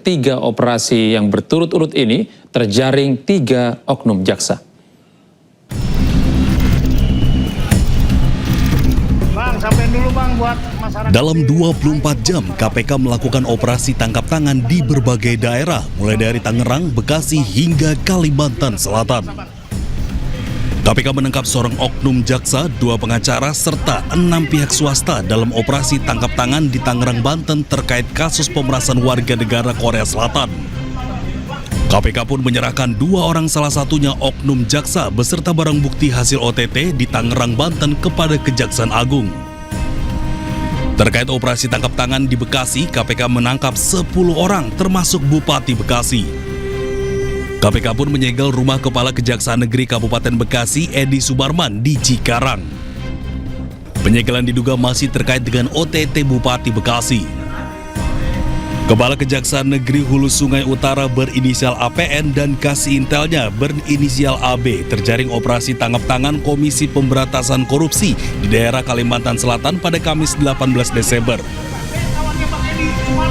3 operasi yang berturut-urut ini terjaring 3 oknum jaksa. Bang, sampai dulu bang buat masyarakat. Dalam 24 jam, KPK melakukan operasi tangkap tangan di berbagai daerah, mulai dari Tangerang, Bekasi, hingga Kalimantan Selatan. KPK menangkap seorang oknum jaksa, 2 pengacara, serta 6 pihak swasta dalam operasi tangkap tangan di Tangerang, Banten terkait kasus pemerasan warga negara Korea Selatan. KPK pun menyerahkan 2 orang, salah satunya oknum jaksa beserta barang bukti hasil OTT di Tangerang, Banten kepada Kejaksaan Agung. Terkait operasi tangkap tangan di Bekasi, KPK menangkap 10 orang termasuk Bupati Bekasi. KPK pun menyegel rumah Kepala Kejaksaan Negeri Kabupaten Bekasi, Edi Subarman, di Cikarang. Penyegelan diduga masih terkait dengan OTT Bupati Bekasi. Kepala Kejaksaan Negeri Hulu Sungai Utara berinisial APN dan kasih intelnya berinisial AB terjaring operasi tangkap tangan Komisi Pemberantasan Korupsi di daerah Kalimantan Selatan pada Kamis 18 Desember.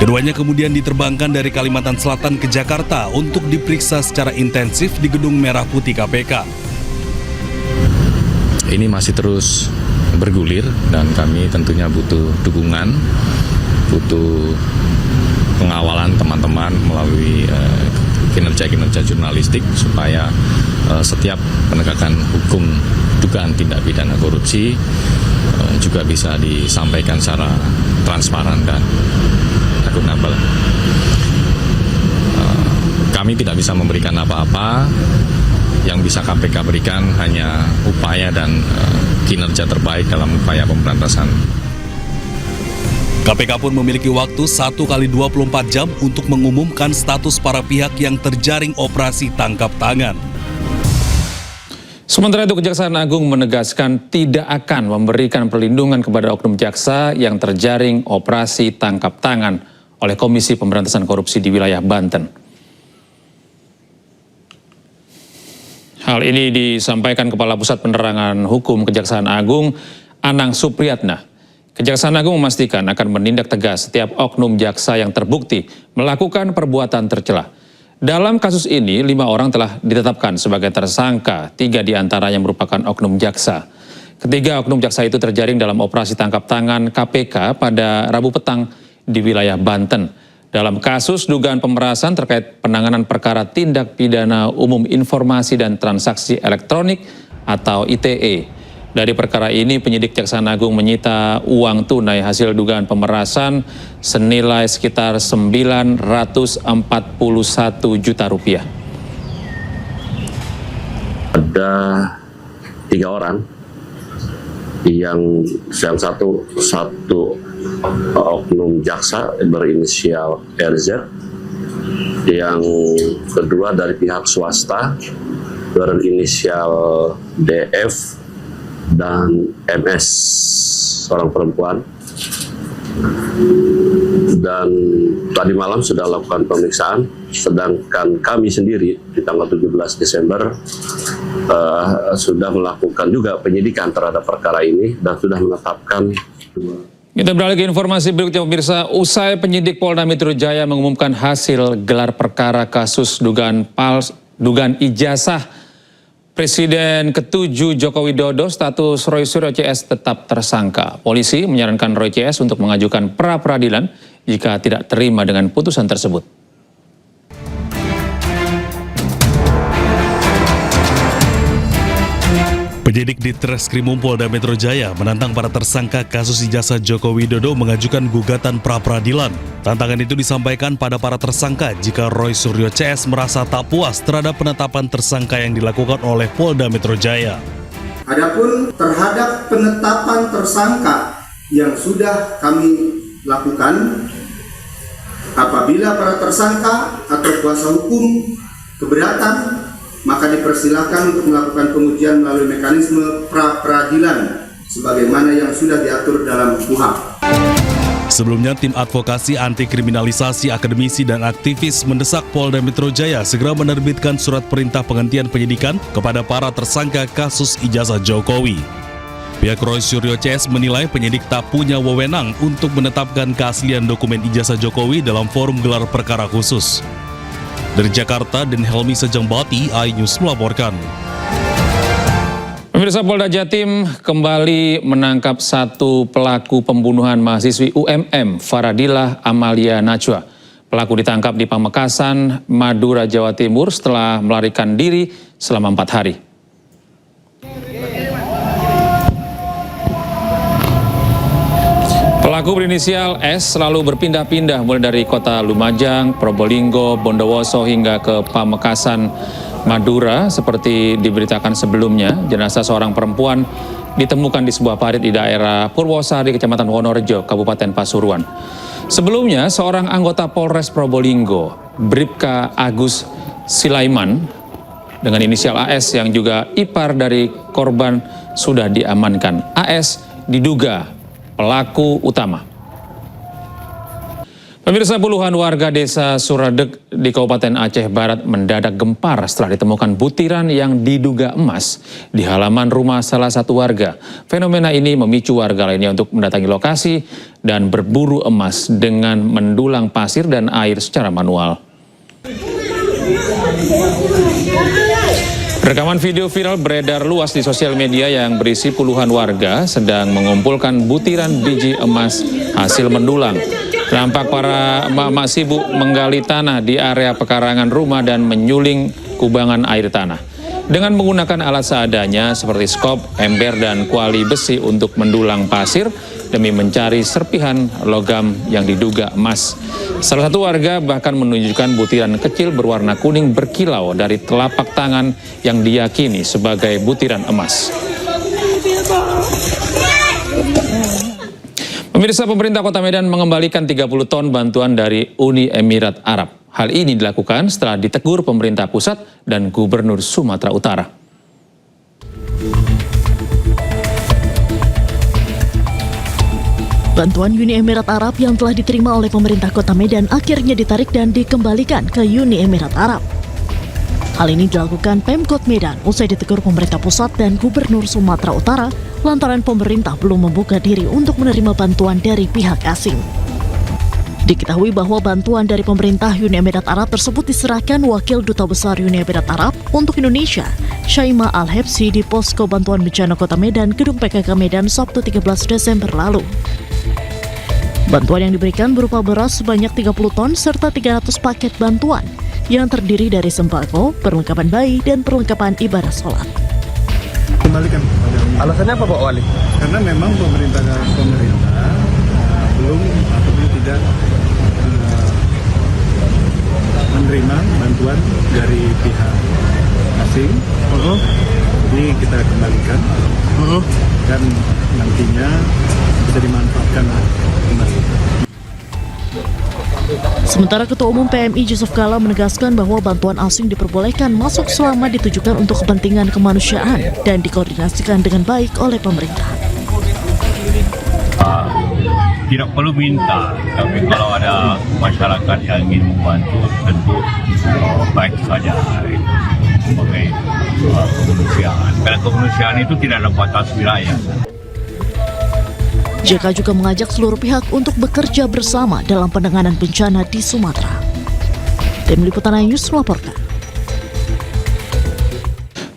Keduanya kemudian diterbangkan dari Kalimantan Selatan ke Jakarta untuk diperiksa secara intensif di Gedung Merah Putih KPK. Ini masih terus bergulir dan kami tentunya butuh dukungan, butuh pengawalan teman-teman melalui kinerja-kinerja jurnalistik supaya setiap penegakan hukum dugaan tindak pidana korupsi juga bisa disampaikan secara transparan dan akuntabel. Kami tidak bisa memberikan apa-apa, yang bisa KPK berikan hanya upaya dan kinerja terbaik dalam upaya pemberantasan. KPK pun memiliki waktu 1 kali 24 jam untuk mengumumkan status para pihak yang terjaring operasi tangkap tangan. Sementara itu, Kejaksaan Agung menegaskan tidak akan memberikan perlindungan kepada oknum jaksa yang terjaring operasi tangkap tangan oleh Komisi Pemberantasan Korupsi di wilayah Banten. Hal ini disampaikan Kepala Pusat Penerangan Hukum Kejaksaan Agung, Anang Supriyatna. Kejaksaan Agung memastikan akan menindak tegas setiap oknum jaksa yang terbukti melakukan perbuatan tercela. Dalam kasus ini, 5 orang telah ditetapkan sebagai tersangka, 3 diantaranya merupakan oknum jaksa. Ketiga oknum jaksa itu terjaring dalam operasi tangkap tangan KPK pada Rabu petang di wilayah Banten dalam kasus dugaan pemerasan terkait penanganan perkara tindak pidana umum informasi dan transaksi elektronik atau ITE. Dari perkara ini, penyidik Kejaksaan Agung menyita uang tunai hasil dugaan pemerasan senilai sekitar 941 juta rupiah. Ada 3 orang yang satu oknum jaksa berinisial RZ, yang kedua dari pihak swasta berinisial DF, dan MS, seorang perempuan. Dan tadi malam sudah lakukan pemeriksaan, sedangkan kami sendiri di tanggal 17 Desember sudah melakukan juga penyidikan terhadap perkara ini dan sudah menetapkan 2. Kita beralih ke informasi berikutnya, pemirsa. Usai penyidik Polda Metro Jaya mengumumkan hasil gelar perkara kasus dugaan ijazah Presiden ke-7 Joko Widodo, status Roy Suryo CS tetap tersangka. Polisi menyarankan Roy CS untuk mengajukan pra-peradilan jika tidak terima dengan putusan tersebut. Penyidik di Treskrimum Polda Metro Jaya menantang para tersangka kasus ijazah Joko Widodo mengajukan gugatan pra-peradilan. Tantangan itu disampaikan pada para tersangka jika Roy Suryo CS merasa tak puas terhadap penetapan tersangka yang dilakukan oleh Polda Metro Jaya. Adapun terhadap penetapan tersangka yang sudah kami lakukan, apabila para tersangka atau kuasa hukum keberatan, maka dipersilakan untuk melakukan pengujian melalui mekanisme pra-peradilan sebagaimana yang sudah diatur dalam KUHP. Sebelumnya, tim advokasi anti kriminalisasi akademisi dan aktivis mendesak Polda Metro Jaya segera menerbitkan surat perintah penghentian penyidikan kepada para tersangka kasus ijazah Jokowi. Pihak Roy Suryo CS menilai penyidik tak punya wewenang untuk menetapkan keaslian dokumen ijazah Jokowi dalam forum gelar perkara khusus. Dari Jakarta, Den Helmi Sejangbati, iNews melaporkan. Pemirsa, Polda Jatim kembali menangkap satu pelaku pembunuhan mahasiswi UMM, Faradilah Amalia Najwa. Pelaku ditangkap di Pamekasan, Madura, Jawa Timur setelah melarikan diri selama 4 hari. Pelaku berinisial S selalu berpindah-pindah mulai dari kota Lumajang, Probolinggo, Bondowoso hingga ke Pamekasan, Madura. Seperti diberitakan sebelumnya, jenazah seorang perempuan ditemukan di sebuah parit di daerah Purwosari, Kecamatan Wonorejo, Kabupaten Pasuruan. Sebelumnya, seorang anggota Polres Probolinggo, Bribka Agus Silaiman, dengan inisial AS yang juga ipar dari korban sudah diamankan. AS diduga pelaku utama. Pemirsa, puluhan warga desa Suradeg di Kabupaten Aceh Barat mendadak gempar setelah ditemukan butiran yang diduga emas di halaman rumah salah satu warga. Fenomena ini memicu warga lainnya untuk mendatangi lokasi dan berburu emas dengan mendulang pasir dan air secara manual. Rekaman video viral beredar luas di sosial media yang berisi puluhan warga sedang mengumpulkan butiran biji emas hasil mendulang. Nampak para emak-emak sibuk menggali tanah di area pekarangan rumah dan menyuling kubangan air tanah. Dengan menggunakan alat seadanya seperti skop, ember, dan kuali besi untuk mendulang pasir demi mencari serpihan logam yang diduga emas. Salah satu warga bahkan menunjukkan butiran kecil berwarna kuning berkilau dari telapak tangan yang diyakini sebagai butiran emas. Pemirsa, pemerintah Kota Medan mengembalikan 30 ton bantuan dari Uni Emirat Arab. Hal ini dilakukan setelah ditegur pemerintah pusat dan Gubernur Sumatera Utara. Bantuan Uni Emirat Arab yang telah diterima oleh pemerintah Kota Medan akhirnya ditarik dan dikembalikan ke Uni Emirat Arab. Hal ini dilakukan Pemkot Medan usai ditegur pemerintah pusat dan Gubernur Sumatera Utara lantaran pemerintah belum membuka diri untuk menerima bantuan dari pihak asing. Diketahui bahwa bantuan dari pemerintah Uni Emirat Arab tersebut diserahkan Wakil Duta Besar Uni Emirat Arab untuk Indonesia, Syaima Al-Hebsi, di Posko Bantuan Bencana Kota Medan, Gedung PKK Medan, Sabtu 13 Desember lalu. Bantuan yang diberikan berupa beras sebanyak 30 ton serta 300 paket bantuan yang terdiri dari sembako, perlengkapan bayi, dan perlengkapan ibadah sholat. Kembalikan. Alasannya apa, Pak Wali? Karena memang pemerintah belum ataupun tidak menerima bantuan dari pihak asing. Jadi kita kembalikan dan nantinya bisa dimanfaatkan kembali. Sementara Ketua Umum PMI Yusuf Kala menegaskan bahwa bantuan asing diperbolehkan masuk selama ditujukan untuk kepentingan kemanusiaan dan dikoordinasikan dengan baik oleh pemerintah. Tidak perlu minta, tapi kalau ada masyarakat yang ingin membantu tentu baik saja sebagai kemanusiaan. Karena kemanusiaan itu tidak ada batas wilayah. JK juga mengajak seluruh pihak untuk bekerja bersama dalam penanganan bencana di Sumatera. Tim Liputan iNews melaporkan.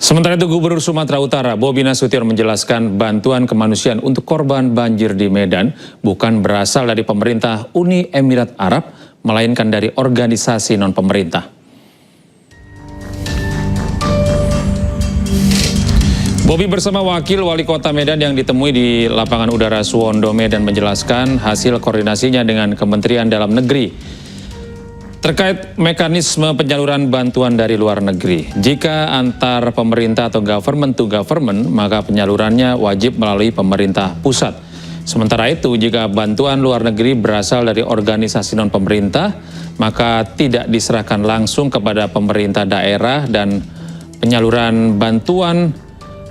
Sementara itu, Gubernur Sumatera Utara Bobi Nasution menjelaskan bantuan kemanusiaan untuk korban banjir di Medan bukan berasal dari pemerintah Uni Emirat Arab, melainkan dari organisasi non-pemerintah. Bobi bersama Wakil Wali Kota Medan yang ditemui di lapangan udara Suwondo, Medan menjelaskan hasil koordinasinya dengan Kementerian Dalam Negeri terkait mekanisme penyaluran bantuan dari luar negeri. Jika antar pemerintah atau government to government, maka penyalurannya wajib melalui pemerintah pusat. Sementara itu, jika bantuan luar negeri berasal dari organisasi non-pemerintah, maka tidak diserahkan langsung kepada pemerintah daerah dan penyaluran bantuan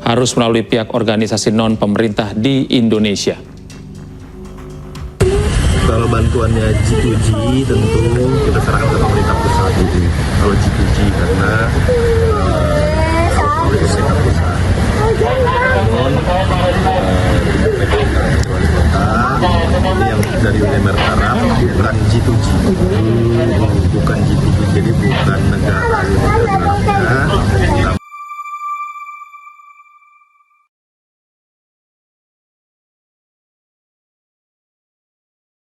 harus melalui pihak organisasi non-pemerintah di Indonesia. Kalau bantuannya G2G tentu kita serahkan ke